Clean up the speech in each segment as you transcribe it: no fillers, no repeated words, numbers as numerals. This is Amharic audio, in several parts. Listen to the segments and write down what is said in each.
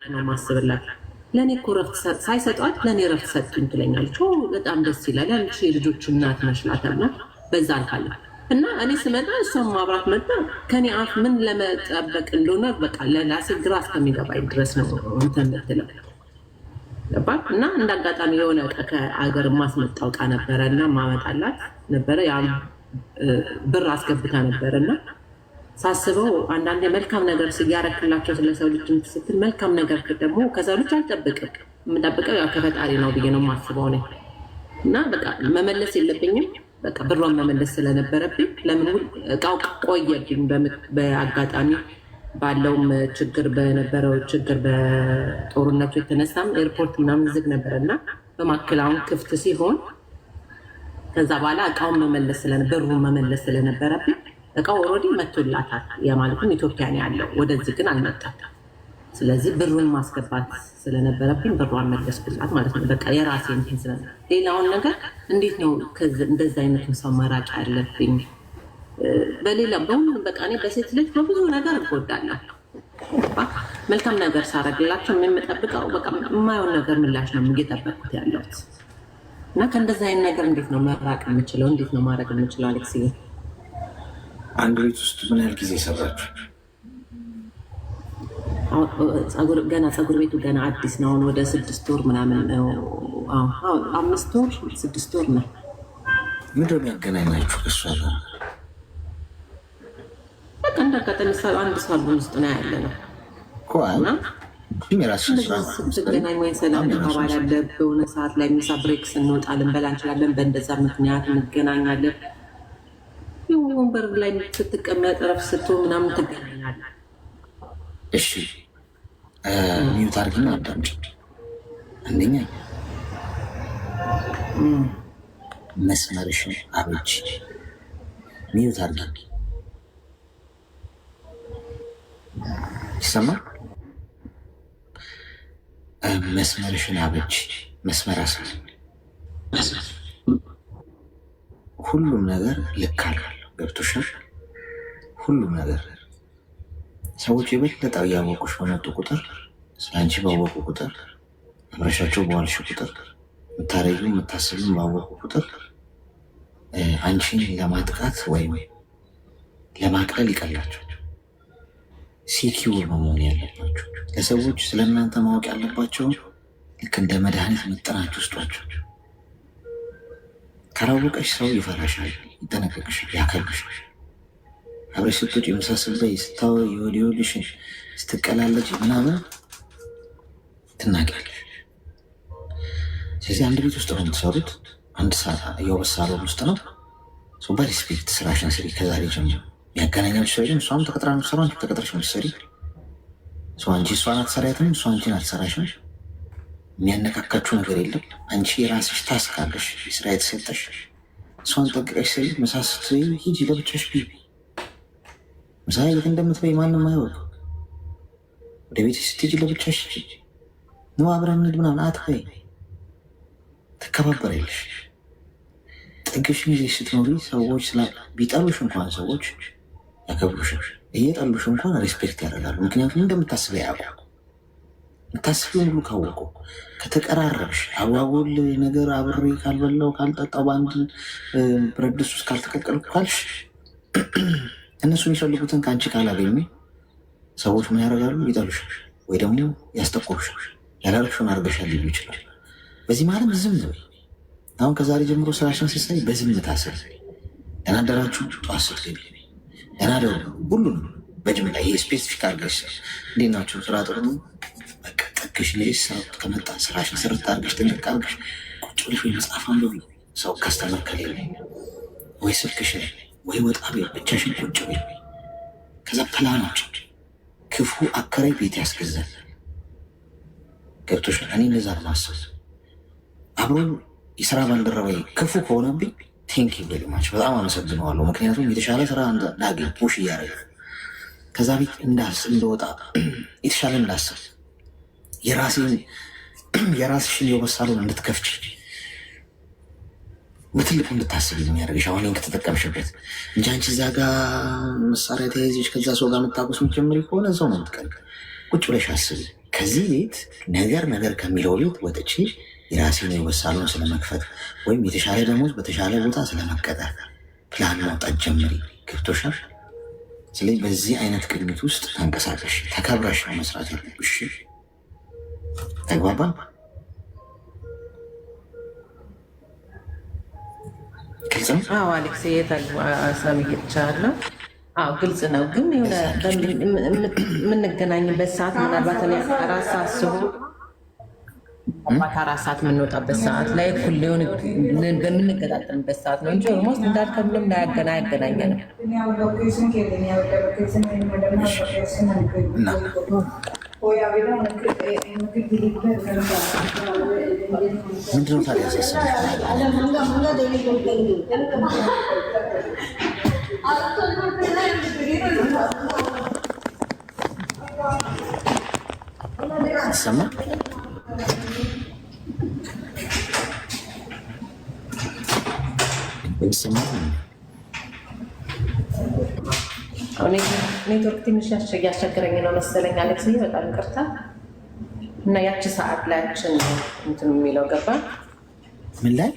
ነው ማስብላት። ለእኔ እኮ ረፍት ሳይሰጧት ለእኔ ረፍት ሰጡኝ ትለኛለች። በጣም ደስ ይላል። ያንቺ የልጆች እናት ነሽላታልና በዛ አልካለ እና እኔ ስመጣ እሷም ማብራት መጣ ከኔ አፍ ምን ለመጠበቅ እንደሆነ በቃ ለላሴ ግራ እስከሚገባኝ ድረስ ነው እንትን የምትለው ገባል። እና እንደ አጋጣሚ የሆነ ከአገር ማስመጣው ዕቃ ነበረ እና ማመጣላት ነበረ። ያም ብር አስገብታ ነበረ እና ሳስበው አንዳንዴ መልካም ነገር ሲያረክላቸው ስለሰው ልጅ ስትል መልካም ነገር ደግሞ ከሰው ልጅ አልጠብቅም። የምጠብቀው ያው ከፈጣሪ ነው ብዬ ነው የማስበው እኔ እና በቃ መመለስ የለብኝም። በቃ ብሯን መመለስ ስለነበረብኝ ለምን እቃው ቆየብኝ። በአጋጣሚ ባለውም ችግር በነበረው ችግር በጦርነቱ የተነሳም ኤርፖርት ምናምን ዝግ ነበረ እና በማከል አሁን ክፍት ሲሆን ከዛ በኋላ እቃውን ብሩን መመለስ ስለነበረብኝ እቃው ኦልሬዲ መቶላታል። የማለትም ኢትዮጵያ ነው ያለው፣ ወደዚህ ግን አልመጣም። ስለዚህ ብሩን ማስገባት ስለነበረብኝ ብሯን መለስኩላት ማለት ነው። በቃ የራሴ እንትን ስለ ሌላውን ነገር እንዴት ነው እንደዚ አይነቱን ሰው መራጭ ያለብኝ? በሌላ በሁሉም በቃ እኔ በሴት ልጅ በብዙ ነገር እጎዳለሁ። መልካም ነገር ሳረግላቸው የምጠብቀው በቃ የማየውን ነገር ምላሽ ነው እየጠበቅኩት ያለሁት እና ከእንደዚ አይነት ነገር እንዴት ነው መራቅ የምችለው? እንዴት ነው ማድረግ የምችለው? አሌክስ አንድ ቤት ውስጥ ምን ያህል ጊዜ ሰራችሁ? ገና ፀጉር ቤቱ ገና አዲስ ነው። ወደ 6 ወር ምናምን ነው። 5 ወር 6 ወር ነው። ምንድን ነው የሚያገናኛችሁ ከእሷ ጋር? በቃ እንዳጋጣሚ አንድ ሳሎን ውስጥ ነው ያለ ነው። ስትገናኝ ወይ ሰላም ተባባል ያለ በሆነ ሰዓት ላይ ምሳ ብሬክ ስንወጣ ልንበላ እንችላለን። በእንደዛ ምክንያት እንገናኛለን። ወንበር ላይ ስትቀመጥ ረፍት ስትሆን ምናምን ትገናኛለን። እሺ ሚዩት አድርጊና አዳምጪ። አንደኛ መስመርሽን አበጅ። ሚዩት አድርጊ። ይሰማል? መስመርሽን አበጅ። መስመር አስመ ሁሉም ነገር ልክ አለው። ገብቶሻል? ሁሉም ነገር ሰዎች የበለጠ እያወቁሽ በመጡ ቁጥር፣ ስለአንቺ ባወቁ ቁጥር፣ አብረሻቸው በዋልሽ ቁጥር፣ የምታረጊው የምታስቢው ባወቁ ቁጥር አንቺን ለማጥቃት ወይም ለማቅለል ይቀላቸው። ሴኪውር ነው መሆን ያለባቸው። ለሰዎች ስለእናንተ ማወቅ ያለባቸውን ልክ እንደ መድኃኒት መጠናች ውስጧቸው። ካላወቀሽ ሰው ይፈራሻል፣ ይጠነቀቅሻል፣ ያከብርሻል። አብረሽ ስትወጪ የመሳሰልበይ ስታወሪ የወዲወልሽን ስትቀላለጅ ምናምን ትናቂያለሽ። ስለዚህ አንድ ቤት ውስጥ ነው የምትሰሩት። አንድ የውበት ሳሎን ውስጥ ነው። በሪስፔክት ስራሽን ስሪ። ከዛሬ ጀምሮ የሚያገናኛችሁ ሰው የለም። እሷም ተቀጥራ ነው የምትሰራው፣ አንቺ ተቀጥረሽ ነው የምትሰሪ። አንቺ እሷን አትሰሪያትም፣ እሷ አንቺን አትሰራሽም። የሚያነካካችሁ ነገር የለም። አንቺ የራስሽ ታስክ አለሽ፣ ስራ የተሰጠሽ። እሷን ጠቅቀሽ ስሪ። ምሳ ስትበይ ሂጂ ለብቻሽ ቢ ምሳ የት እንደምትበይ ማንም አይወቅ። ወደ ቤት ስትሄጂ ለብቻሽ ነው አብረን እንሂድ ምናምን አትበይ። ትከባበሪያለሽ። ጥግሽን ይዘሽ ስትኖሪ ሰዎች ቢጠሉሽ እንኳን ሰዎች ያከብሩሻል። እየጠሉሽ እንኳን ሪስፔክት ያደርጋሉ። ምክንያቱም እንደምታስበ ያውቁ። የምታስቢውን ሁሉ ካወቁ፣ ከተቀራረብሽ፣ አጓጉል ነገር አብሬ ካልበላው ካልጠጣው፣ በአንድ ብረት ድስት ውስጥ ካልተቀቀልኩ ካልሽ እነሱ የሚፈልጉትን ከአንቺ ካላገኙ ሰዎች ምን ያደርጋሉ? ይጠሉሻል ወይ ደግሞ ያስጠቁሩሻል። ያላረግሽውን አድርገሻል ሊሉ ይችላል። በዚህ ማለም ዝም ነው። አሁን ከዛሬ ጀምሮ ስራሽን ስትሰሪ በዝምታ ስሪ። ደህና አደራችሁ፣ ጠዋት ስትገቢ ደህና ደሩ፣ ሁሉንም በጅምላ ይሄ ስፔሲፊክ አድርገሽ እንዴት ናቸው ስራ ጥሩ ነው በቃ ጠግሽ ልጅ ሰራት ከመጣ ስራሽን ስርት አድርገሽ ጥንቅቅ አድርገሽ ቁጭ ብለሽ ወይ መጽሐፍ አንብቢ። ሰው ካስተመር ከሌለ ወይ ስልክሽ ወይ ወጣ ቤት ብቻሽን ቁጭ በይ። ከዛ ፕላናቸው ክፉ አከራይ ቤት ያስገዛል። ገብቶሻል? እኔ እንደዛ ነው ማሰብ። አብሮ የስራ ባልደረባዬ ክፉ ከሆነብኝ ቴንክ ዩ ቬሪ ማች በጣም አመሰግነዋለሁ። ምክንያቱም የተሻለ ስራ እንዳገኝ ፑሽ እያደረገ ከዛ ቤት እንደወጣ የተሻለ እንዳስብ የራስሽን የውበት ሳሎን እንድትከፍች በትልቁ እንድታስብ የሚያደርግሽ አሁን ከተጠቀምሽበት እንጂ አንቺ እዛ ጋ መሳሪያ ተያይዘሽ ከዛ ሰው ጋር የምታቁስ የምትጀምሪ ከሆነ እዛው ነው የምትቀር። ቁጭ ብለሽ አስቢ። ከዚህ ቤት ነገር ከሚለው ቤት ወጥቼ የራሴን የውበት ሳሎን ስለመክፈት ወይም የተሻለ ደሞዝ በተሻለ ቦታ ስለመቀጠር ፕላን ማውጣት ጀምሪ። ገብቶሻል? ስለዚህ በዚህ አይነት ቅኝት ውስጥ ተንቀሳቀሽ፣ ተከብረሽ ነው መስራት ያለብሽ። ተግባባን? ግልጽ ነው? አዎ አሌክስ ሰምቻለሁ። አዎ ግልጽ ነው። ግን የሆነ የምንገናኝበት ሰዓት ምናልባት እኔ 4 ሰዓት ሲሆን 4 ሰዓት የምንወጣበት ሰዓት ላይ እኩል ሊሆን በምንገጣጠምበት ሰዓት ነው እንጂ ኦልሞስት እንዳልከ ምንም አያገናኘንም። ምንድነው ታዲያ ሰማ ኔትወርክ ትንሽ እያስቸገረኝ ነው መሰለኝ አሌክስ፣ በጣም ይቅርታ። እና ያቺ ሰዓት ላያችን እንትን የሚለው ገባ ምን ላይ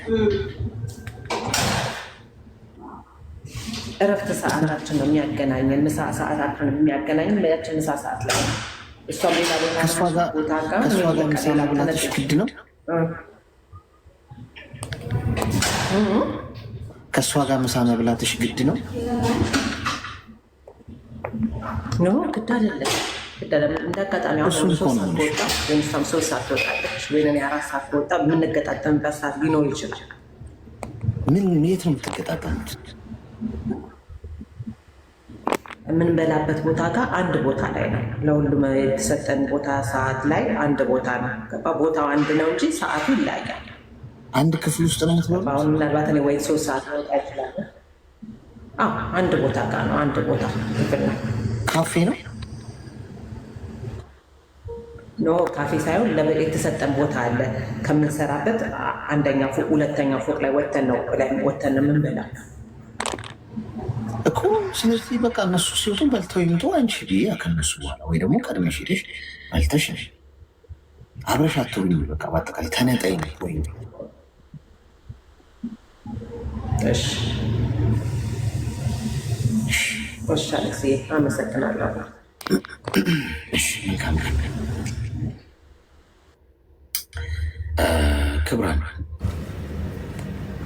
እረፍት ሰዓታችን ነው የሚያገናኘን፣ ምሳ ሰዓታችን የሚያገናኘን ያችን ምሳ ሰዓት ላይ እሷም ሌላ ቦታ ጋር ምሳ ላብላትሽ ግድ ነው። ከእሷ ጋር ምሳ መብላትሽ ግድ ነው። ኖ ግድ አይደለም። እንደ አጋጣሚ አሁን 3 ሰዓት ከወጣ ወይም 3 ሰዓት ትወጣለች ወይ 4 ሰዓት ከወጣ የምንገጣጠምበት ሰዓት ሊኖር ይችላል። ምን የት ነው የምትገጣጠሙት? የምንበላበት ቦታ ጋር አንድ ቦታ ላይ ነው። ለሁሉም የተሰጠን ቦታ ሰዓት ላይ አንድ ቦታ ነው። ቦታው አንድ ነው እንጂ ሰዓቱ ይለያያል። አንድ ክፍል ውስጥ ነው የምትበሉት? አሁን ምናልባት እኔ ወይ 3 ሰዓት ወጣ ይችላል። አንድ ቦታ ጋር ነው። አንድ ቦታ ክፍል ነው። ካፌ ነው? ኖ ካፌ ሳይሆን የተሰጠን ቦታ አለ። ከምንሰራበት አንደኛ ፎቅ፣ ሁለተኛ ፎቅ ላይ ወተን ነው የምንበላው እኮ። ስለዚህ በቃ እነሱ ሲወጡ በልተው ይምጡ፣ አንቺ ብዬ ከነሱ በኋላ ወይ ደግሞ ቀድመሽ ሄደሽ በልተሽ አብረሽ አትውኝ። በቃ በአጠቃላይ ተነጠይ ነው ወይ? እሺ እሺ አሌክስ አመሰግናለሁ። እሺ መልካም ክብራን፣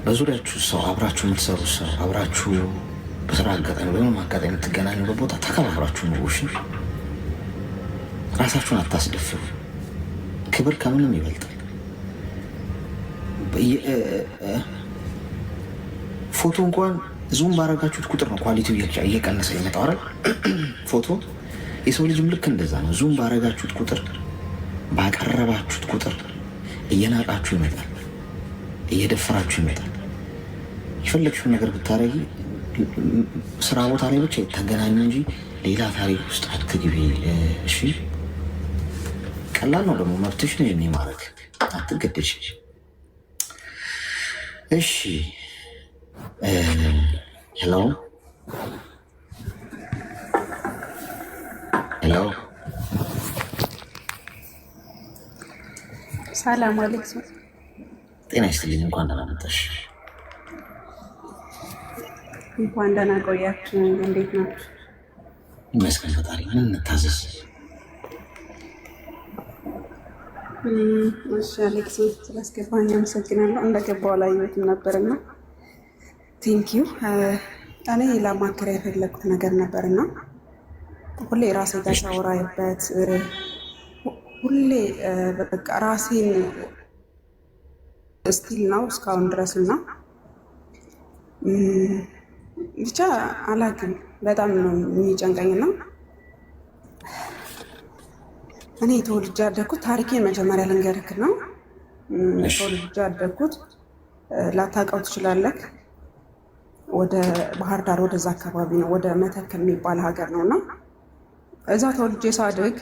በዙሪያችሁ ሰው አብራችሁ የምትሰሩ ሰው አብራችሁ በስራ አጋጣሚ ወይም አጋጣሚ የምትገናኙበት ቦታ ተከባብራችሁ ኑሮሽ። ራሳችሁን አታስደፍሩ። ክብር ከምንም ይበልጣል። ፎቶ እንኳን ዙም ባረጋችሁት ቁጥር ነው ኳሊቲው እየቀነሰ ይመጣው አይደል? ፎቶ የሰው ልጅም ልክ እንደዛ ነው። ዙም ባረጋችሁት ቁጥር፣ ባቀረባችሁት ቁጥር እየናቃችሁ ይመጣል፣ እየደፈራችሁ ይመጣል። የፈለግሽውን ነገር ብታረጊ ስራ ቦታ ላይ ብቻ የተገናኙ እንጂ ሌላ ታሪክ ውስጥ አትግቢ። እሺ፣ ቀላል ነው ደግሞ መብትሽ ነው የሚማረክ፣ አትገደች። እሺ ሄሎ ሄሎ፣ ሰላም አሌክስ። ጤና ይስጥልኝ። እንኳን ደህና መጣሽ። እንኳን ደህና ቆያችሁ። እንዴት ናችሁ? ይመስገን ፈጣሪ። ምን እንታዘዝ? እሺ አሌክስ ስላስገባኝ አመሰግናለሁ። እንደገባው አላየሁትም ነበርና ቴንኪዩ። እኔ ላማከር የፈለግኩት ነገር ነበርና ሁሌ ራሴ ጋር ሳወራበት ሁሌ በቃ ራሴን ስቲል ነው እስካሁን ድረስ እና ብቻ አላውቅም፣ በጣም ነው የሚጨንቀኝና እኔ ተወልጄ ያደግኩት ታሪኬን መጀመሪያ ልንገርክ ነው። ተወልጄ ያደግኩት ላታውቀው ትችላለህ፣ ወደ ባህር ዳር ወደዛ አካባቢ ነው፣ ወደ መተከል የሚባል ሀገር ነው እና እዛ ተወልጄ ሳድግ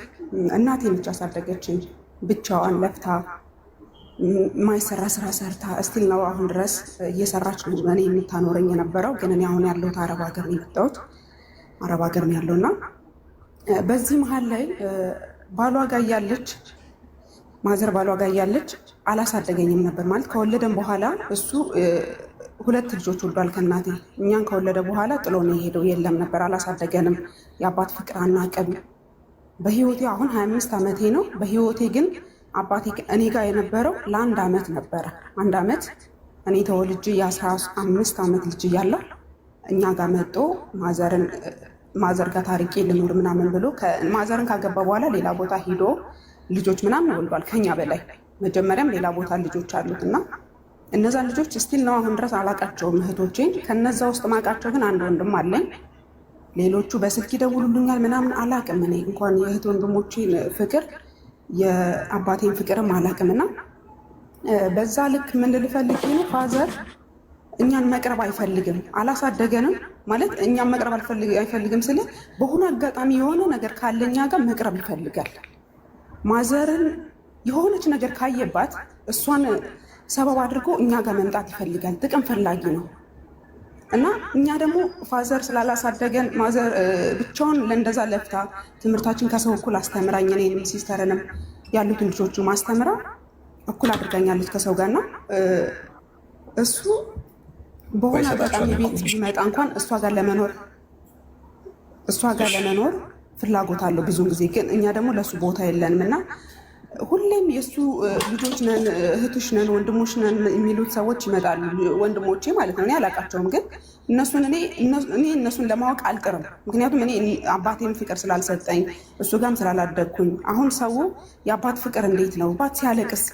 እናቴ ብቻ አሳደገችኝ። ብቻዋን ለፍታ የማይሰራ ስራ ሰርታ እስቲል ነው አሁን ድረስ እየሰራች ነው እኔ የምታኖረኝ የነበረው። ግን እኔ አሁን ያለሁት አረብ ሀገር ነው የመጣሁት፣ አረብ ሀገር ነው ያለውና በዚህ መሀል ላይ ባሏ ጋር እያለች ማዘር ባሏ ጋር እያለች አላሳደገኝም ነበር ማለት ከወለደን በኋላ እሱ 2 ልጆች ወልዷል ከእናቴ። እኛን ከወለደ በኋላ ጥሎ ነው የሄደው። የለም ነበር፣ አላሳደገንም። የአባት ፍቅር አናውቅም። በህይወቴ አሁን 25 ዓመቴ ነው። በህይወቴ ግን አባቴ እኔ ጋር የነበረው ለ1 ዓመት ነበረ። 1 ዓመት እኔ ተወልጄ የ15 ዓመት ልጅ እያለሁ እኛ ጋር መጦ ማዘር ጋር ታርቄ ልኖር ምናምን ብሎ ማዘርን ካገባ በኋላ ሌላ ቦታ ሂዶ ልጆች ምናምን ወልዷል ከኛ በላይ። መጀመሪያም ሌላ ቦታ ልጆች አሉት እና እነዛን ልጆች ስቲል ነው አሁን ድረስ አላቃቸውም እህቶቼን። ከነዛ ውስጥ ማቃቸው ግን አንድ ወንድም አለኝ። ሌሎቹ በስልክ ይደውሉልኛል ምናምን አላቅም። እኔ እንኳን የእህት ወንድሞቼን ፍቅር የአባቴን ፍቅርም አላቅም። እና በዛ ልክ ምን ልፈልግ ነው ፋዘር እኛን መቅረብ አይፈልግም፣ አላሳደገንም ማለት እኛን መቅረብ አይፈልግም ስለ በሆነ አጋጣሚ የሆነ ነገር ካለኛ ጋር መቅረብ ይፈልጋል። ማዘርን የሆነች ነገር ካየባት እሷን ሰበብ አድርጎ እኛ ጋር መምጣት ይፈልጋል። ጥቅም ፈላጊ ነው እና እኛ ደግሞ ፋዘር ስላላሳደገን ማዘር ብቻውን ለእንደዛ ለፍታ ትምህርታችን ከሰው እኩል አስተምራኝ እኔንም ሲስተርንም ያሉትን ልጆቹ ማስተምራ እኩል አድርጋኛለች ከሰው ጋርና እሱ በሆነ አጋጣሚ ቤት ቢመጣ እንኳን እሷ ጋር ለመኖር ፍላጎት አለው ብዙውን ጊዜ። ግን እኛ ደግሞ ለእሱ ቦታ የለንም እና ሁሌም የእሱ ልጆች ነን፣ እህቶች ነን፣ ወንድሞች ነን የሚሉት ሰዎች ይመጣሉ። ወንድሞቼ ማለት ነው። እኔ አላውቃቸውም፣ ግን እነሱን ለማወቅ አልጥርም። ምክንያቱም እኔ አባቴም ፍቅር ስላልሰጠኝ እሱ ጋርም ስላላደግኩኝ። አሁን ሰው የአባት ፍቅር እንዴት ነው? አባት ሲያለቅስ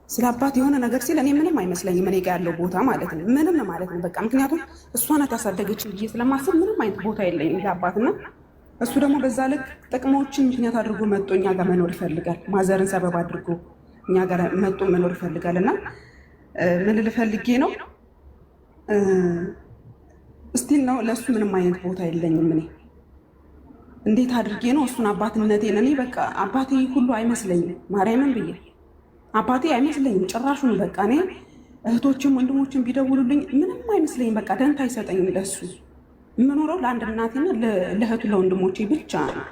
ስለ አባት የሆነ ነገር ሲል እኔ ምንም አይመስለኝም። እኔ ጋር ያለው ቦታ ማለት ነው ምንም ማለት ነው በቃ። ምክንያቱም እሷ ናት ያሳደገች ብዬ ስለማስብ ምንም አይነት ቦታ የለኝም ለአባትና እሱ ደግሞ በዛ ልክ ጥቅሞችን ምክንያት አድርጎ መጦ እኛ ጋር መኖር ይፈልጋል። ማዘርን ሰበብ አድርጎ እኛ ጋር መጦ መኖር ይፈልጋል። እና ምን ልፈልጌ ነው እስቲል ነው ለእሱ ምንም አይነት ቦታ የለኝም። እኔ እንዴት አድርጌ ነው እሱን አባትነቴን እኔ በቃ አባቴ ሁሉ አይመስለኝም። ማርያምን ብዬ አባቴ አይመስለኝም ጭራሹን። በቃ እኔ እህቶችም ወንድሞችም ቢደውሉልኝ ምንም አይመስለኝም። በቃ ደንታ አይሰጠኝም ለሱ። የምኖረው ለአንድ እናቴና ለእህቱ ለወንድሞቼ ብቻ ነው።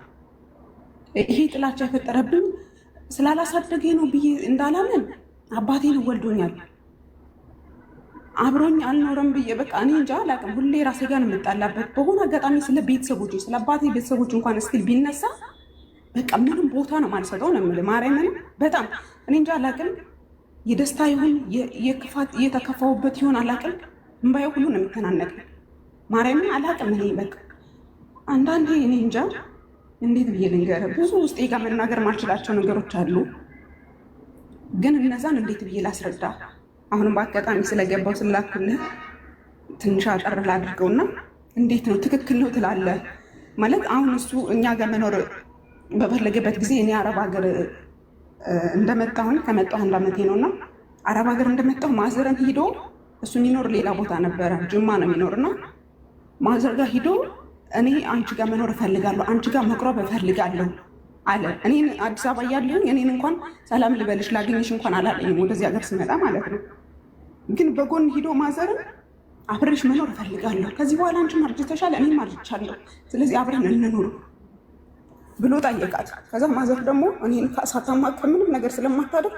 ይሄ ጥላቻ የፈጠረብኝ ስላላሳደገኝ ነው ብዬ እንዳላምን አባቴን ወልዶኛል፣ አብሮኝ አልኖረም ብዬ በቃ እኔ እንጃ አላውቅም። ሁሌ ራሴ ጋር የምጣላበት በሆነ አጋጣሚ ስለ ቤተሰቦች ስለ አባቴ ቤተሰቦች እንኳን እስኪል ቢነሳ በቃ ምንም ቦታ ነው ማልሰጠው ነው የምልህ። ማርያምን በጣም እኔ እንጃ አላውቅም። የደስታ ይሁን የክፋት እየተከፋውበት ይሁን አላውቅም። እምባዬ ሁሉ ነው የሚተናነቅ። ማርያምን አላውቅም። እኔ በቃ አንዳንዴ እኔ እንጃ እንዴት ብዬ ልንገርህ፣ ብዙ ውስጤ ጋር መናገር ማልችላቸው ነገሮች አሉ። ግን እነዛን እንዴት ብዬ ላስረዳ? አሁንም በአጋጣሚ ስለገባው ስላክልህ ትንሽ አጠር ላድርገውና እንዴት ነው ትክክል ነው ትላለህ ማለት አሁን እሱ እኛ ጋር መኖር በፈለገበት ጊዜ እኔ አረብ ሀገር እንደመጣሁኝ ከመጣሁ 1 ዓመቴ ነው እና አረብ ሀገር እንደመጣሁ ማዘርን ሂዶ እሱ የሚኖር ሌላ ቦታ ነበረ፣ ጅማ ነው የሚኖርና ማዘር ጋር ሂዶ እኔ አንቺ ጋር መኖር እፈልጋለሁ፣ አንቺ ጋር መቅረብ እፈልጋለሁ አለ። እኔን አዲስ አበባ እያለሁኝ እኔን እንኳን ሰላም ልበልሽ ላገኝሽ እንኳን አላለኝም፣ ወደዚህ ሀገር ስመጣ ማለት ነው። ግን በጎን ሂዶ ማዘርን አብሬሽ መኖር እፈልጋለሁ፣ ከዚህ በኋላ አንቺም አርጅተሻል እኔም አርጅቻለሁ፣ ስለዚህ አብረን እንኑር ብሎ ጠየቃት። ከዛ ማዘር ደግሞ እኔን ሳታማክር ምንም ነገር ስለማታደርግ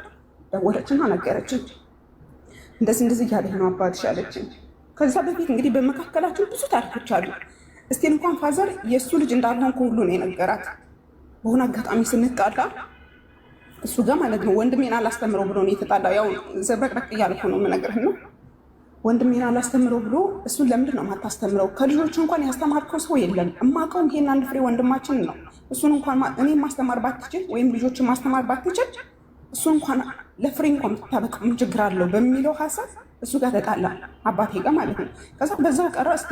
ደወለችና ነገረችኝ። እንደዚህ እያለኝ ነው አባትሽ አለችኝ። ከዛ በፊት እንግዲህ በመካከላችን ብዙ ታሪኮች አሉ። እስቲ እንኳን ፋዘር የእሱ ልጅ እንዳልሆንኩ ሁሉ ነው የነገራት። በሆነ አጋጣሚ ስንጣላ እሱ ጋር ማለት ነው ወንድሜን አላስተምረው ብሎ ነው የተጣላው። ያው ዘብረቅረቅ እያልኩ ነው የምነግርህ ነው። ወንድሜን አላስተምረው ብሎ እሱን ለምንድን ነው የማታስተምረው? ከልጆቹ እንኳን ያስተማርከው ሰው የለም። እማውቀውም ይሄን አንድ ፍሬ ወንድማችን ነው። እሱን እንኳን እኔ ማስተማር ባትችል ወይም ልጆችን ማስተማር ባትችል እሱ እንኳን ለፍሬ እንኳን ብታበቅ ምን ችግር አለው በሚለው ሀሳብ እሱ ጋር ተጣላ አባቴ ጋር ማለት ነው። ከዛ በዛው ቀረ። እስቲ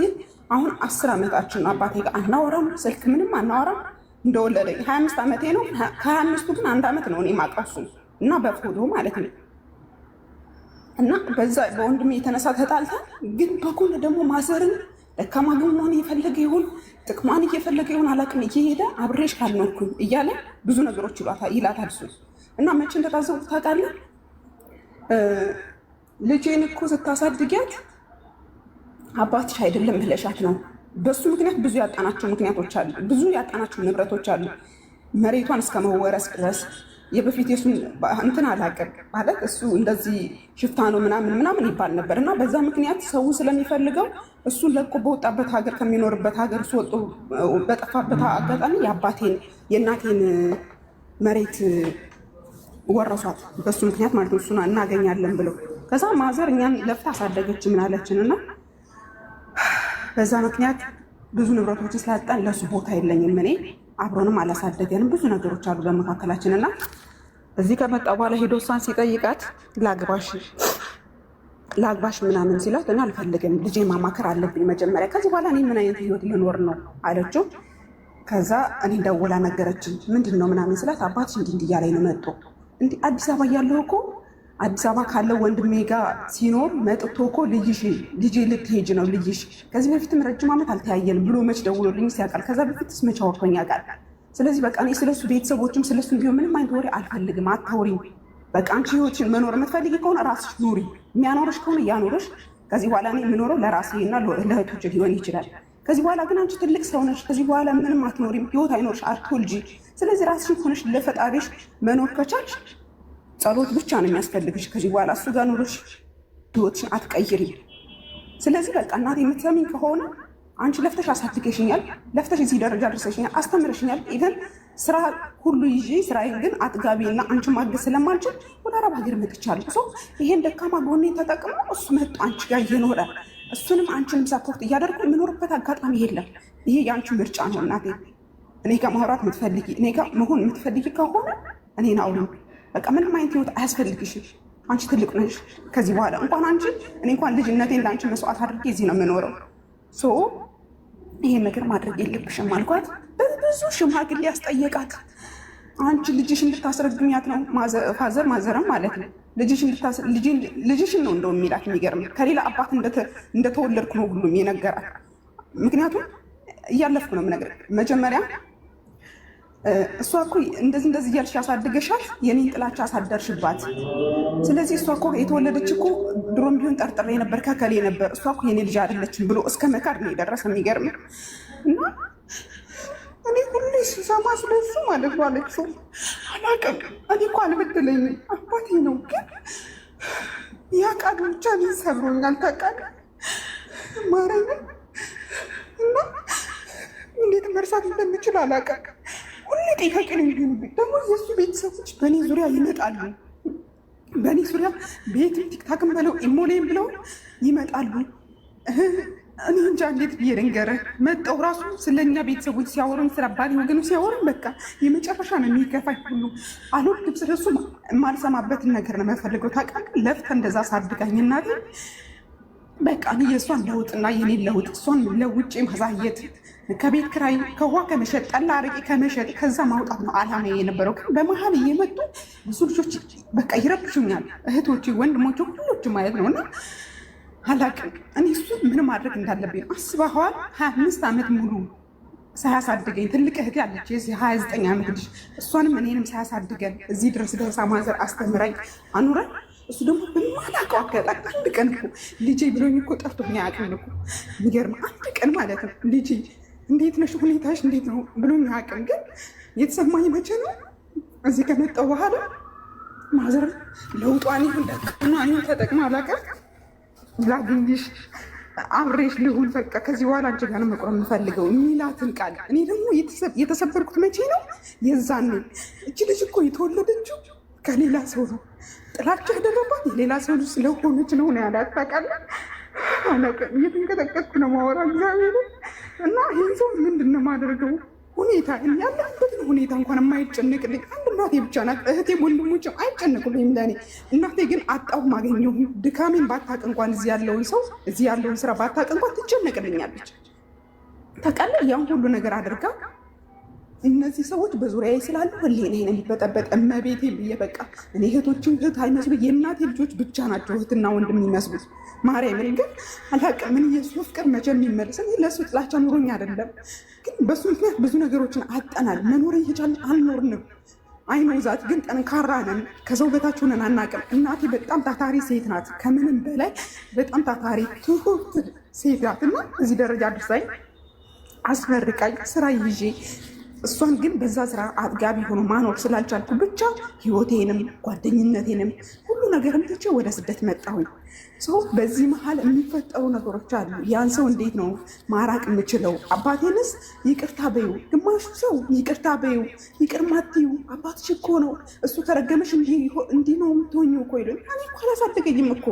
አሁን 10 ዓመታችን አባቴ ጋር አናወራም፣ ስልክ ምንም አናወራም። እንደወለደኝ 25 ዓመቴ ነው። ከ25ቱ ግን 1 ዓመት ነው እኔ የማውቀው እሱን እና በፎቶ ማለት ነው። እና በዛ በወንድሜ የተነሳ ተጣልታ፣ ግን በጎን ደግሞ ማዘርን ደካማ ጎኗን እየፈለገ ይሁን ጥቅሟን እየፈለገ ይሁን አላውቅም፣ እየሄደ አብሬሽ ካልኖርኩኝ እያለ ብዙ ነገሮች ይላታል እሱ። እና መቼ እንደታዘቡት ታውቃለህ? ልጄን እኮ ስታሳድጊያት አባትሽ አይደለም ብለሻት ነው። በሱ ምክንያት ብዙ ያጣናቸው ምክንያቶች አሉ፣ ብዙ ያጣናቸው ንብረቶች አሉ። መሬቷን እስከ መወረስ ድረስ የበፊት የሱን እንትን አላውቅም ማለት እሱ እንደዚህ ሽፍታ ነው ምናምን ይባል ነበር እና በዛ ምክንያት ሰው ስለሚፈልገው እሱን ለቆ በወጣበት ሀገር ከሚኖርበት ሀገር እሱ ወጥቶ በጠፋበት አጋጣሚ የእናቴን መሬት ወረሷት በሱ ምክንያት ማለት ነው። እሱን እናገኛለን ብለው ከዛ ማዘር እኛን ለፍታ አሳደገች ምናለችን እና በዛ ምክንያት ብዙ ንብረቶች ስላጣን ለሱ ቦታ የለኝም እኔ አብሮንም አላሳደገንም ብዙ ነገሮች አሉ በመካከላችን እና እዚህ ከመጣ በኋላ ሄዶ እሷን ሲጠይቃት ላግባሽ ምናምን ሲላት እኔ አልፈልግም ልጄ ማማከር አለብኝ መጀመሪያ ከዚህ በኋላ እኔ ምን አይነት ህይወት ልኖር ነው አለችው። ከዛ እኔ ደውላ ነገረችኝ። ምንድን ነው ምናምን ስላት አባትሽ እንዲህ እያለኝ ነው መጥቶ እንዲህ አዲስ አበባ እያለሁ እኮ አዲስ አበባ ካለው ወንድሜ ጋር ሲኖር መጥቶ እኮ ልጄ ልትሄጂ ነው ልጅሽ ከዚህ በፊትም ረጅም ዓመት አልተያየንም ብሎ መች ደውሎልኝ ሲያውቃል። ከዛ በፊትስ መች አወርቶኝ ያውቃል። ስለዚህ በቃ እኔ ስለሱ ቤተሰቦችም ስለሱ ቢሆን ምንም አይነት ወሬ አልፈልግም፣ አታውሪኝ። በቃ አንቺ ህይወትሽን መኖር የምትፈልጊ ከሆነ ራስሽ ኑሪ፣ የሚያኖርሽ ከሆነ ያኖርሽ። ከዚህ በኋላ እኔ የምኖረው ለራሴ እና ለእህቶች ሊሆን ይችላል። ከዚህ በኋላ ግን አንቺ ትልቅ ሰው ነሽ፣ ከዚህ በኋላ ምንም አትኖሪም፣ ህይወት አይኖርሽ፣ አትወልጂ። ስለዚህ ራስሽን ሆነሽ ለፈጣሪሽ መኖር ከቻልሽ ጸሎት ብቻ ነው የሚያስፈልግሽ። ከዚህ በኋላ እሱ ጋር ኑሮሽ ህይወትሽን አትቀይሪም። ስለዚህ በቃ እናቴ የምትሰሚኝ ከሆነ አንቺ ለፍተሽ አሳድገሽኛል፣ ለፍተሽ እዚህ ደረጃ ደርሰሽኛል፣ አስተምረሽኛል። ኢቨን ስራ ሁሉ ይዤ ስራዬን ግን አጥጋቢና አንቺ ማገዝ ስለማልችል ወደ አረብ ሀገር መጥቻለሁ። ሰው ይሄን ደካማ ጎኔን ተጠቅሞ እሱ መጡ አንቺ ጋር እየኖረ እሱንም አንቺንም ሳፖርት እያደረኩ የምኖርበት አጋጣሚ የለም። ይሄ የአንቺ ምርጫ ነው እናቴ። እኔ ጋር ማውራት የምትፈልጊ እኔ ጋር መሆን የምትፈልጊ ከሆነ እኔን አውሪኝ። በቃ ምንም አይነት ህይወት አያስፈልግሽም። አንቺ ትልቅ ነሽ። ከዚህ በኋላ እንኳን አንቺ እኔ እንኳን ልጅነቴን ለአንቺ መስዋዕት አድርጌ እዚህ ነው የምኖረው። ይሄን ነገር ማድረግ የለብሽም አልኳት። ብዙ ሽማግሌ ያስጠየቃት። አንቺ ልጅሽ እንድታስረግኛት ነው ማዘርም ማለት ነው ልጅሽን ነው እንደው የሚላት። የሚገርም ከሌላ አባት እንደተወለድኩ ነው ሁሉም የነገራት። ምክንያቱም እያለፍኩ ነው የምነግርህ መጀመሪያ እሷ እኮ እንደዚህ እያልሽ ያሳድገሻል፣ የኔን ጥላቻ አሳደርሽባት። ስለዚህ እሷ እኮ የተወለደች እኮ ድሮም ቢሆን ጠርጥሬ ነበር ከከሌ ነበር፣ እሷ እኮ የኔ ልጅ አይደለችም ብሎ እስከ መካድ ነው የደረሰ። የሚገርም እና እኔ ሁሌ ስሰማ ስለሱ ማለት ነው አለቅሶ አላውቅም። እኔ እኮ አልበደለኝም አባቴ ነው፣ ግን ያ ቃል ብቻ እኔን ሰብሮኛል ታውቃለህ ማርያምን። እና እንዴት መርሳት እንደምችል አላውቅም። ሁሌ ጥያቄ ነው የሚሆኑብኝ። ደግሞ የእሱ ቤተሰቦች በእኔ ዙሪያ ይመጣሉ። በእኔ ዙሪያ ቤትም ቲክታክም ብለው ኢሞሌም ብለው ይመጣሉ። እኔ እንጃ እንዴት ብዬ ልንገርህ። መጠው ራሱ ስለኛ ቤተሰቦች ሲያወሩን ስለ አባቴ ወገኑ ሲያወሩን በቃ የመጨረሻ ነው የሚገፋኝ ሁሉ። አልወድም፣ ስለሱ የማልሰማበትን ነገር ነው የምፈልገው ታውቃለህ። ለፍተ እንደዛ ሳድጋኝ እናቴ በቃ እኔ የእሷን ለውጥና የኔን ለውጥ እሷን ለውጭ ማሳየት ከቤት ክራይ ከውሃ ከመሸጥ ጠላ አረቄ ከመሸጥ ከዛ ማውጣት ነው አላማ የነበረው። ግን በመሀል እየመጡ ብዙ ልጆች በቃ ይረብሹኛል፣ እህቶች ወንድሞች ሁሎች ማለት ነው። እና አላቅም እኔ እሱ ምን ማድረግ እንዳለብኝ አስበኸዋል? 25 ዓመት ሙሉ ሳያሳድገኝ ትልቅ እህቴ አለች የዚህ 29 ዓመት ልጅ፣ እሷንም እኔንም ሳያሳድገን እዚህ ድረስ ደርሳ ማዘር አስተምራኝ አኑረን እሱ ደግሞ በማላውቀው አጋጣሚ አንድ ቀን እኮ ልጄ ብሎኝ እኮ ጠርቶኝ አያውቅም እኮ። የሚገርም አንድ ቀን ማለት ነው ልጄ እንዴት ነሽ ሁኔታሽ እንዴት ነው ብሎኝ አያውቅም። ግን የተሰማኝ መቼ ነው እዚህ ከመጣሁ በኋላ ማዘር ለውጧን ይሁን ደቅና ይሁን ተጠቅማ አላውቅም ላግኝሽ አብሬሽ ልሁን በቃ ከዚህ በኋላ አንቺ ጋር ነው መቆም የምፈልገው የሚላትን ቃል እኔ ደግሞ የተሰበርኩት መቼ ነው የዛኔ እቺ ልጅ እኮ የተወለደችው ከሌላ ሰው ነው ጥላቻ ያደረባት የሌላ ሰው ልጅ ስለሆነች ነው ነው ያላት ታውቃለህ። አላውቅም እየተንቀጠቀጥኩ ነው የማወራው እግዚአብሔር እና ይህን ሰው ምንድን ነው የማደርገው ሁኔታ ያለበትን ሁኔታ እንኳን የማይጨነቅልኝ አንድ እናቴ ብቻ ናት። እህቴም ወንድሞችም አይጨነቁልኝም ለእኔ። እናቴ ግን አጣሁ ማገኘው ድካሜን ባታውቅ እንኳን እዚህ ያለውን ስራ ባታውቅ እንኳን ትጨነቅልኛለች ታውቃለህ። ያን ሁሉ ነገር አድርጋ እነዚህ ሰዎች በዙሪያዬ ስላሉ ህሊናዬ ነው የሚበጠበጥ። እመቤቴ ብዬ በቃ እኔ እህቶችን እህት አይመስሉ የእናቴ ልጆች ብቻ ናቸው እህትና ወንድም የሚመስሉት። ማርያምን ግን አላውቅም ምን የሱ ፍቅር መቼ የሚመለስ ለእሱ ጥላቻ ኑሮኝ አይደለም፣ ግን በሱ ምክንያት ብዙ ነገሮችን አጠናል። መኖር እየቻልን አልኖርንም። አይኖዛት ግን ጠንካራ ነን። ከሰው በታች ሆነን አናውቅም። እናቴ በጣም ታታሪ ሴት ናት፣ ከምንም በላይ በጣም ታታሪ ትሁት ሴት ናት እና እዚህ ደረጃ አድርሳኝ አስመርቃኝ ስራ ይዤ እሷን ግን በዛ ስራ አጥጋቢ ሆኖ ማኖር ስላልቻልኩ ብቻ ህይወቴንም ጓደኝነቴንም ሁሉ ነገርም ትቼ ወደ ስደት መጣሁኝ። ሰው በዚህ መሀል የሚፈጠሩ ነገሮች አሉ። ያን ሰው እንዴት ነው ማራቅ የምችለው? አባቴንስ ይቅርታ በዩ፣ ግማሹ ሰው ይቅርታ በዩ፣ ይቅር ማትዩ አባትሽ እኮ ነው እሱ ከረገመሽ እንዲህ ነው የምትሆኙ እኮ ይሉኝ። እኔ እኮ አላሳደገኝም እኮ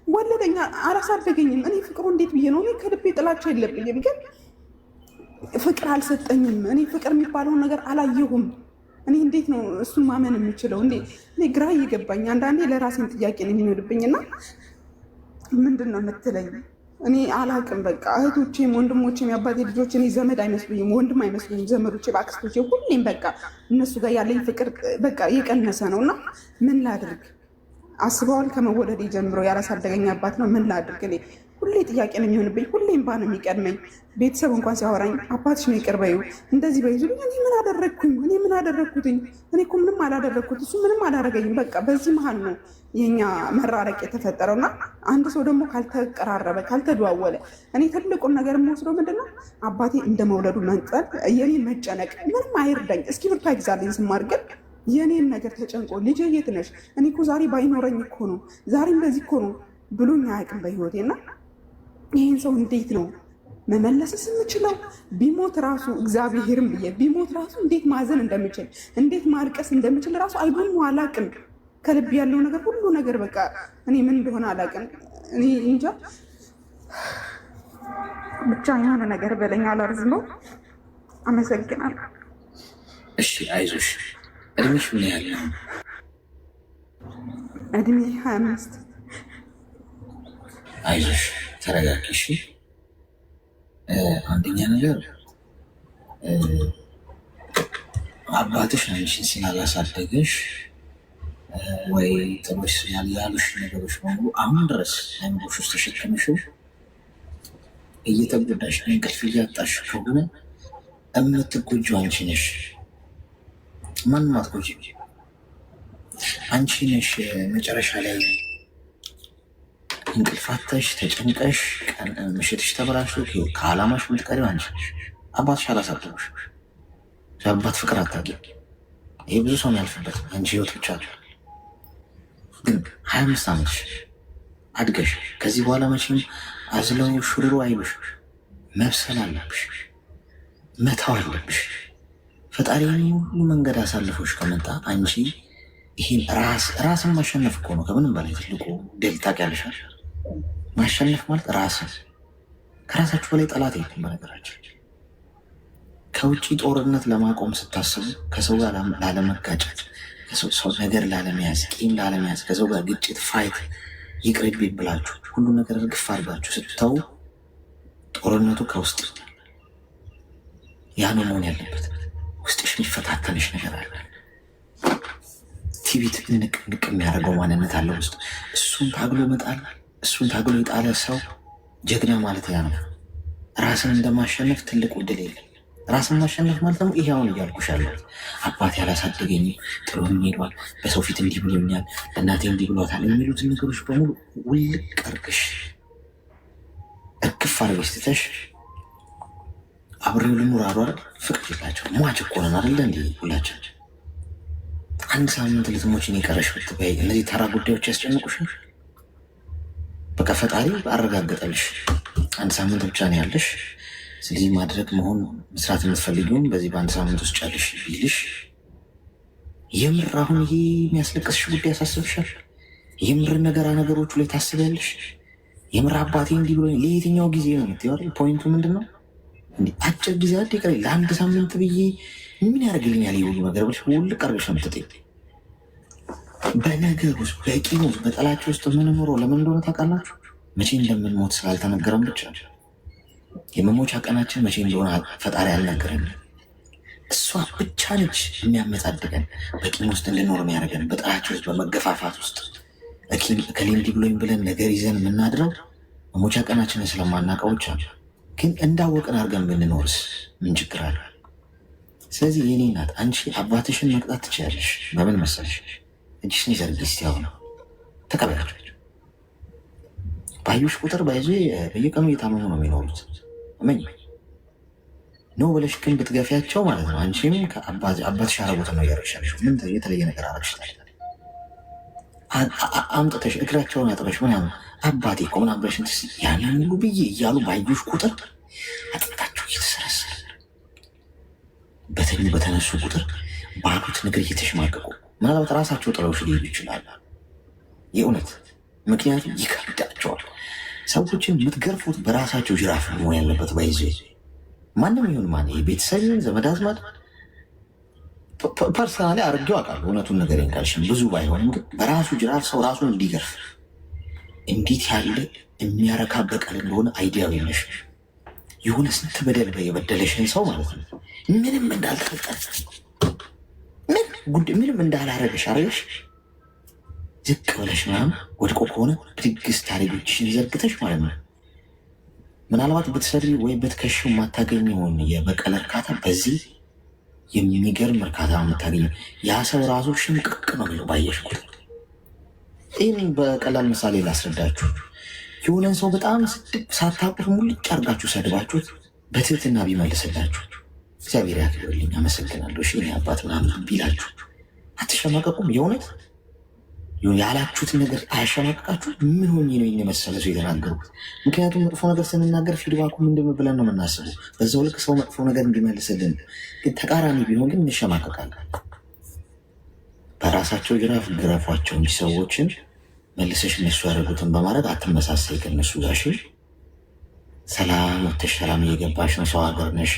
ወለደኛ አላሳደገኝም። እኔ ፍቅሩ እንዴት ብዬ ነው? እኔ ከልቤ ጥላቸው የለብኝም ግን ፍቅር አልሰጠኝም። እኔ ፍቅር የሚባለውን ነገር አላየሁም። እኔ እንዴት ነው እሱን ማመን የምችለው? እኔ ግራ እየገባኝ አንዳንዴ ለራሴን ጥያቄ ነው የሚሆንብኝና ምንድን ነው የምትለኝ? እኔ አላቅም። በቃ እህቶቼም ወንድሞቼም የአባቴ ልጆች እኔ ዘመድ አይመስሉኝም፣ ወንድም አይመስሉኝም። ዘመዶቼ በአክስቶቼ ሁሌም በቃ እነሱ ጋር ያለኝ ፍቅር በቃ እየቀነሰ ነው እና ምን ላድርግ? አስበዋል። ከመወለድ ጀምሮ ያላሳደገኝ አባት ነው። ምን ላድርግ? እኔ ሁሌ ጥያቄ ነው የሚሆንብኝ። ሁሌም ባ ነው የሚቀድመኝ። ቤተሰብ እንኳን ሲያወራኝ አባትሽ ነው ይቅር በይው እንደዚህ በይዙ። እኔ ምን አደረግኩኝ? እኔ ምን አደረግኩትኝ? እኔ እኮ ምንም አላደረግኩት፣ እሱ ምንም አላደረገኝም። በቃ በዚህ መሀል ነው የኛ መራረቅ የተፈጠረው እና አንድ ሰው ደግሞ ካልተቀራረበ ካልተደዋወለ፣ እኔ ትልቁን ነገር የምወስደው ምንድነው አባቴ እንደ መውለዱ መንጠል የኔ መጨነቅ ምንም አይርዳኝ። እስኪ ብርቱ አይግዛልኝ ስማር ግን የኔን ነገር ተጨንቆ ልጄ የት ነሽ? እኔ እኮ ዛሬ ባይኖረኝ እኮ ነው ዛሬ እንደዚህ እኮ ነው ብሎኝ አያውቅም በህይወቴና ይህን ሰው እንዴት ነው መመለስስ የምችለው? ቢሞት ራሱ እግዚአብሔርም ብዬ ቢሞት ራሱ እንዴት ማዘን እንደምችል እንዴት ማልቀስ እንደምችል ራሱ አይዶን አላቅም። ከልብ ያለው ነገር ሁሉ ነገር በቃ እኔ ምን እንደሆነ አላቅም። እኔ እንጃ ብቻ የሆነ ነገር በለኝ። አላርዝመው። አመሰግናለሁ። እሺ አይዞሽ። እድሜሽ ምን ያህል ነው? እድሜ 25። አይዞሽ ተረጋጊ። እሺ አንደኛ ነገር አባትሽ አንቺን ስላላሳደገሽ ወይ ጥሎሽ ያሉሽ ነገሮች በሙሉ አሁን ድረስ አይምሮሽ ውስጥ ተሸክመሽው እየተጎዳሽ እንቅልፍ እያጣሽ ከሆነ የምትጎጂው አንቺ ነሽ። ማንም አትጎጂም። አንቺ ነሽ መጨረሻ ላይ እንቅልፋተሽ ተጨንቀሽ ምሽትሽ ተበላሽቶ ከዓላማሽ የምትቀሪው አንቺ ነሽ። አባትሽ አላሳደጉሽ። የአባት ፍቅር አታውቂም። ይሄ ብዙ ሰው ያልፍበት አንቺ ህይወት ብቻ ነው። ግን 25 ዓመትሽ አድገሽ ከዚህ በኋላ መቼም አዝለው ሹሩሩ አይሉሽ። መብሰል አለብሽ፣ መታው አለብሽ። ፈጣሪ ሁሉ መንገድ አሳልፎሽ ከመጣ አንቺ ይህን ራስን ማሸነፍ እኮ ነው ከምንም በላይ ትልቁ ድል። ታውቂያለሽ? ማሸነፍ ማለት ራስን ከራሳችሁ በላይ ጠላት የለም። በነገራችን ከውጭ ጦርነት ለማቆም ስታስቡ ከሰው ጋር ላለመጋጨት፣ ሰው ነገር ላለመያዝ፣ ቂም ላለመያዝ፣ ከሰው ጋር ግጭት ፋይት ይቅርብኝ ብላችሁ ሁሉ ነገር እርግፍ አድርጋችሁ ስትተው ጦርነቱ ከውስጥ ያ ነው መሆን ያለበት። ውስጥሽ የሚፈታተንሽ ነገር አለ። ቲቪት ንቅ የሚያደርገው ማንነት አለ ውስጥ። እሱን ታግሎ መጣል፣ እሱን ታግሎ የጣለ ሰው ጀግና ማለት ያ ነው። ራስን እንደማሸነፍ ትልቅ ዕድል የለም። ራስን ማሸነፍ ማለት ደግሞ ይሄ አሁን እያልኩሽ ያለው አባቴ ያላሳደገኝ ጥሎኝ ሄዷል፣ በሰው ፊት እንዲህ ብሎኛል፣ እናቴ እንዲህ ብሏታል የሚሉትን ነገሮች በሙሉ ውልቅ አድርገሽ እርግፍ አድርገሽ ትተሽ አብሬው ልኑር አሉ አይደል? ፍቅር የላቸው ሟች እኮ ነን አይደለ? እንዲህ ሁላችን አንድ ሳምንት ልትሞችን የቀረሽ ብትበይ እነዚህ ተራ ጉዳዮች ያስጨንቁሻል? በቃ ፈጣሪ አረጋገጠልሽ። አንድ ሳምንት ብቻ ነው ያለሽ። ስለዚህ ማድረግ መሆን መስራት የምትፈልጊውን በዚህ በአንድ ሳምንት ውስጥ ጨርሽ ቢልሽ የምር አሁን ይሄ የሚያስለቅስሽ ጉዳይ ያሳስብሻል? የምር ነገሮቹ ላይ ታስቢያለሽ? የምር አባቴ እንዲህ ብሎ ለየትኛው ጊዜ ነው የምትይው? ፖይንቱ ምንድን ነው? አጭር ጊዜ አድ ቀ ለአንድ ሳምንት ብዬ ምን ያደርግልኛል የሁሉ ነገር ብለሽ ውልቅ አድርገሽ ነው የምትጠይቅ። በነገር ውስጥ በቂም ውስጥ በጠላቸው ውስጥ የምንኖረው ለምን እንደሆነ ታውቃላችሁ? መቼ እንደምንሞት ስላልተነገረን ብቻ። የመሞቻ ቀናችን መቼ እንደሆነ ፈጣሪ አልነገረን። እሷ ብቻ ነች የሚያመጻድቀን፣ በቂም ውስጥ እንድኖር የሚያደርገን፣ በጠላቸው ውስጥ በመገፋፋት ውስጥ እከሌ እንዲህ ብሎኝ ብለን ነገር ይዘን የምናድረው መሞቻ ቀናችንን ስለማናውቀው ብቻ። ግን እንዳወቅን አድርገን ብንኖርስ ምን ችግር አለ? ስለዚህ የኔ ናት አንቺ አባትሽን መቅጣት ትችላለሽ። በምን መሰለሽ? እጅሽን ዘርጊ እስቲ አሁን ተቀበያቸው። ባዩሽ ቁጥር ባይዞ በየቀኑ እየታመሙ ነው የሚኖሩት። እመኝ ነው ብለሽ ግን ብትገፊያቸው ማለት ነው አንቺም አባትሽ ያረጉትን ነው እያረግሻለሽ። ምን የተለየ ነገር አረግሽታል? አምጥተሽ እግራቸውን አጥበሽ ምናምን አባቴ እኮ ምናምን ብለሽ ያንን ሁሉ ብዬ እያሉ ባዩሽ ቁጥር አጥንታቸው እየተሰረሰረ በተኙ በተነሱ ቁጥር ባሉት ነገር እየተሸማቀቁ ምናልባት ራሳቸው ጥለውሽ ሊሄዱ ይችላል። የእውነት ምክንያቱም ይከብዳቸዋል። ሰዎችን የምትገርፉት በራሳቸው ጅራፍ መሆን ያለበት ባይዘ ማንም ይሁን ማን ቤተሰብ ይሁን ዘመድ አዝማድ ፐርሰናሊ አድርጌው አውቃለሁ። እውነቱን ነገር ካልሽም ብዙ ባይሆንም ግን በራሱ ጅራፍ ሰው ራሱን እንዲገርፍ እንዴት ያለ የሚያረካ በቀል እንደሆነ አይዲያው የለሽ። የሆነ ስንት በደል የበደለሽን ሰው ማለት ነው ምንም እንዳልተፈጠረ ምንም እንዳላረገሽ አረገሽ ዝቅ ብለሽ ምናምን ወድቆ ከሆነ ብድግስ ታሪጎችሽን ዘርግተሽ ማለት ነው ምናልባት ብትሰሪ ወይ ብትከሽው የማታገኘውን የበቀል እርካታ በዚህ የሚገርም እርካታ የምታገኘው ያ ሰው ራሱ ሽምቅቅ ነው የሚለው ባየሽ ቁጥር። ይህን በቀላል ምሳሌ ላስረዳችሁ። የሆነን ሰው በጣም ሳታውቁት ሙልጭ አድርጋችሁ ሰድባችሁት በትህትና ቢመልስላችሁ እግዚአብሔር ያክብርልኝ አመሰግናለሁ እሺ እኔ አባት ምናምን ቢላችሁ አትሸማቀቁም? የእውነት ያላችሁትን ነገር አያሸማቀቃችሁ? ምን ሆኜ ነው የመሰለ ሰው የተናገሩት? ምክንያቱም መጥፎ ነገር ስንናገር ፊድባኩ ምንድን ብለን ነው የምናስበው። በዛው ልክ ሰው መጥፎ ነገር እንዲመልስልን፣ ግን ተቃራኒ ቢሆን ግን እንሸማቀቃለን። በራሳቸው ጅራፍ ግረፏቸው እንጂ ሰዎችን መልሰሽ እነሱ ያደረጉትን በማድረግ አትመሳሰይ ከእነሱ ጋር። ሰላም ወተሽ ሰላም እየገባሽ ነው። ሰው ሀገር ነሽ።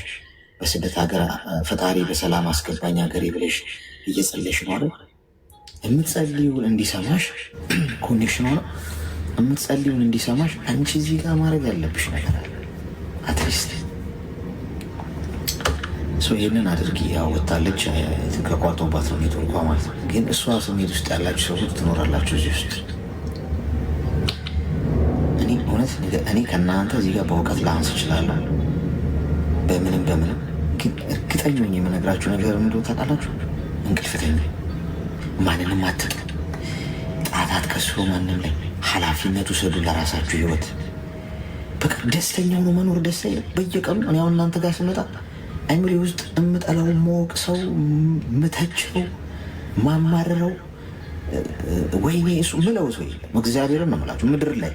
በስደት ሀገር ፈጣሪ በሰላም አስገባኝ ሀገሬ ብለሽ እየጸለሽ ነው አይደል? የምትጸልዩን እንዲሰማሽ ኮኔክሽን ሆነ የምትጸልዩን እንዲሰማሽ አንቺ እዚህ ጋር ማድረግ ያለብሽ ነገር አለ። አትሊስት ይህንን አድርጊ። ያው ወታለች ከቋጦባት ነው ኔትወርኳ ማለት ነው። ግን እሷ ስሜት ውስጥ ያላችሁ ሰዎች ትኖራላችሁ እዚህ ውስጥ። እውነት እኔ ከእናንተ እዚህ ጋር በእውቀት ላንስ እችላለሁ በምንም ግን እርግጠኛ የምነግራችሁ ነገር ምንድን ታውቃላችሁ? እንቅልፍተኛ ማንንም አትቅ ጣታት ከስሮ ማንም ላይ ኃላፊነት ውሰዱ ለራሳችሁ ህይወት። በቃ ደስተኛ ሆኖ መኖር ደስ አይልም? በየቀኑ እኔ አሁን እናንተ ጋር ስመጣ አይምሬ ውስጥ እምጠላው ማወቅ ሰው ምተችው ማማረረው ወይኔ እሱ ምለው ሰው የለም። እግዚአብሔርን ነው የምላችሁ። ምድር ላይ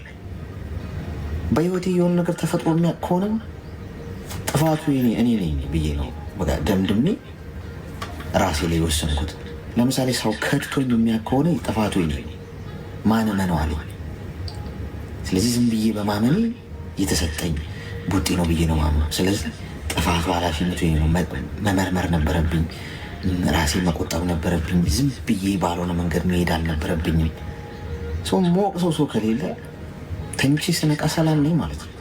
በህይወቴ የሆነ ነገር ተፈጥሮ የሚያውቅ ከሆነም ጥፋቱ እኔ ነኝ ብዬ ነው በቃ ደምድሜ ራሴ ላይ የወሰንኩት። ለምሳሌ ሰው ከድቶኝ የሚያውቅ ከሆነ ጥፋቱ እኔ ማን ነው አለኝ። ስለዚህ ዝም ብዬ በማመኔ የተሰጠኝ ቡጢ ነው ብዬ ነው ማምነው። ስለዚህ ጥፋቱ ኃላፊነቱ ነው። መመርመር ነበረብኝ፣ ራሴ መቆጠብ ነበረብኝ። ዝም ብዬ ባልሆነ መንገድ መሄድ አልነበረብኝም። ሰው ሞቅ ሰው ከሌለ ተኝቼ ስነቃ ሰላም ነኝ ማለት ነው።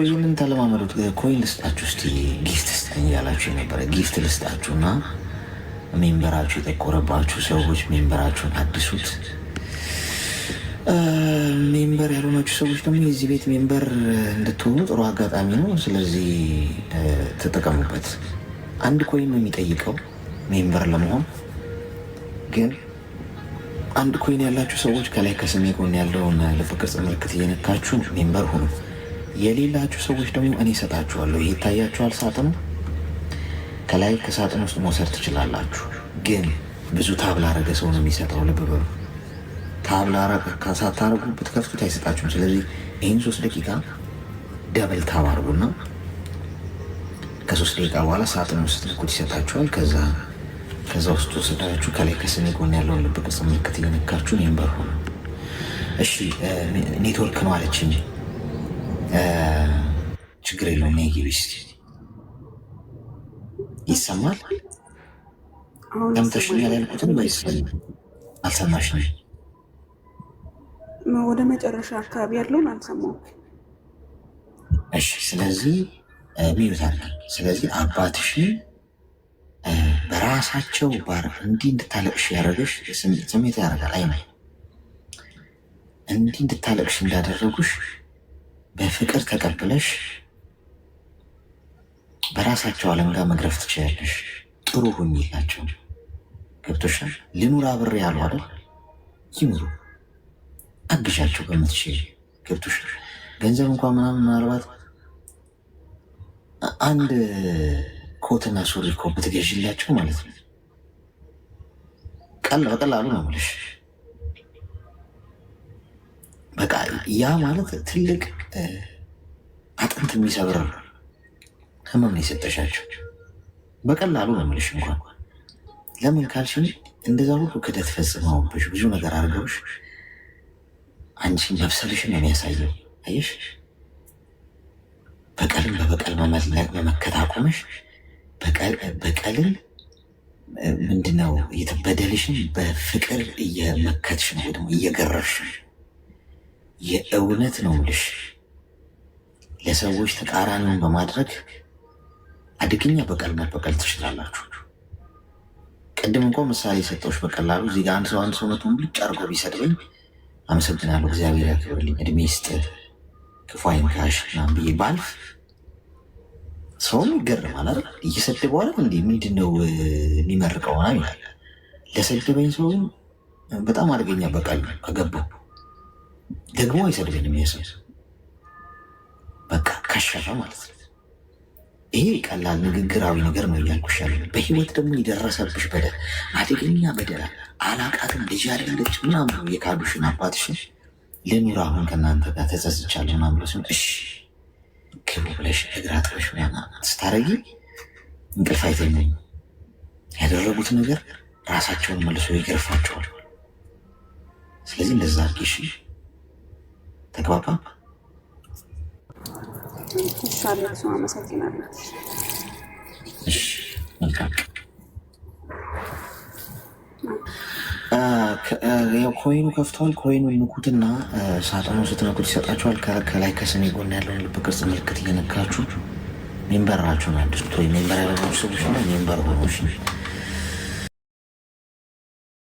ይህንን ተለማመዱት። ኮይን ልስጣችሁ እስኪ ጊፍት ስጠኝ ያላችሁ የነበረ ጊፍት ልስጣችሁ እና ሜምበራችሁ የጠቆረባችሁ ሰዎች ሜምበራችሁን አድሱት። ሜምበር ያልሆናችሁ ሰዎች ደግሞ የዚህ ቤት ሜምበር እንድትሆኑ ጥሩ አጋጣሚ ነው። ስለዚህ ተጠቀሙበት። አንድ ኮይን ነው የሚጠይቀው ሜምበር ለመሆን። ግን አንድ ኮይን ያላችሁ ሰዎች ከላይ ከስሜ ጎን ያለውን ልብ ቅርጽ ምልክት እየነካችሁ ሜምበር ሁኑ። የሌላችሁ ሰዎች ደግሞ እኔ እሰጣችኋለሁ። ይሄ ይታያችኋል ሳጥኑ። ከላይ ከሳጥን ውስጥ መውሰድ ትችላላችሁ። ግን ብዙ ታብ ላረገ ሰው ነው የሚሰጠው። ልብ በሉ። ታብ ሳታረጉ ብትከፍቱት አይሰጣችሁም። ስለዚህ ይህን 3 ደቂቃ ደብል ታብ አርጉና ከ3 ደቂቃ በኋላ ሳጥን ውስጥ ልኩት ይሰጣችኋል። ከዛ ውስጥ ወስዳችሁ ከላይ ከስሜ ጎን ያለውን ልብ ቅርጽ ምልክት እየነካችሁ ሜምበር ሆኑ። እሺ ኔትወርክ ነው አለችኝ። ችግር የለውም። ግቢ እስኪ ይሰማል? ሰምተሽኛል ያልኩትን ወይስ አልሰማሽም? ወደ መጨረሻ አካባቢ ያለውን አልሰማሁም። እሺ፣ ስለዚህ ሚዩት አድርጊ። ስለዚህ አባትሽን በራሳቸው ባር እንዲህ እንድታለቅሽ ያደረገሽ ስሜት ያደርጋል። አይ እንዲህ እንድታለቅሽ እንዳደረጉሽ በፍቅር ተቀብለሽ በራሳቸው አለንጋ መግረፍ ትችላለሽ። ጥሩ ሁኝላቸው። ገብቶሻል? ልኑር አብሬ ያሉ አይደል? ይኑሩ፣ አግዣቸው በምትችል። ገብቶሻል? ገንዘብ እንኳን ምናምን ምናልባት አንድ ኮትና ሱሪ እኮ ብትገዥላቸው ማለት ነው በቀላሉ ነው የምልሽ። በቃ ያ ማለት ትልቅ አጥንት የሚሰብር ህመም ነው የሰጠሻቸው። በቀላሉ ነው የምልሽ። እንኳን ለምን ካልሽኝ እንደዛ ሁሉ ክደት ፈጽመውብሽ ብዙ ነገር አድርገውሽ አንቺ መብሰልሽን ነው የሚያሳየው። አየሽ፣ በቀልን በበቀል መመከት አቁመሽ በቀልን ምንድነው በደልሽን በፍቅር እየመከትሽ ነው፣ ወይ ደግሞ እየገረፍሽ ነው። የእውነት ነው የምልሽ ለሰዎች ተቃራኒውን በማድረግ አደገኛ በቀል መበቀል ትችላላችሁ። ቅድም እንኳ ምሳሌ ሰጠዎች በቀላሉ እዚህ ጋር አንድ ሰው መቶ ብልጭ አድርጎ ቢሰድበኝ አመሰግናለሁ እግዚአብሔር ያክብርልኝ እድሜ ይስጥ ክፉ አይንካሽ ምናምን ብዬ ባልፍ ሰውም ይገርማል አይደል? እየሰደበው አይደል እንዴ ምንድነው የሚመርቀው ምናምን ይላል። ለሰደበኝ ሰው በጣም አደገኛ በቀል ከገባው ደግሞ አይሰድበኝም የሰው በቃ ከሸፈ ማለት ነው። ይሄ ቀላል ንግግራዊ ነገር ነው እያልኩሽ ያለ። በህይወት ደግሞ የደረሰብሽ በደል አደገኛ በደል አላቃትም ልጅ አይደለች ምናምን የካዱሽን አባትሽን ልኑር አሁን ከእናንተ ጋር ተጸጽቻለሁ ምናምን ብሎ ሲሆን እሺ ክቡ ብለሽ እግር አጥበሽ ምናምን ስታረጊ እንቅልፍ አይተኛም። ያደረጉት ነገር ራሳቸውን መልሶ ይገርፋቸዋል። ስለዚህ እንደዛ አድርጊ። ተግባባ? ይሻላል። ሰው አመሰግናለሁ። መልካም። ኮይኑ ከፍተዋል። ኮይኑ ንኩትና ሳጥኑ ስትነኩት ይሰጣችኋል። ከላይ ከስሜ ጎን ያለውን ልብ ቅርጽ ምልክት እየነካችሁ ሜምበራችሁን አድርጉት። ወይ ሜምበር ያለባችሁ ሰዎች ሜምበር ሆኖ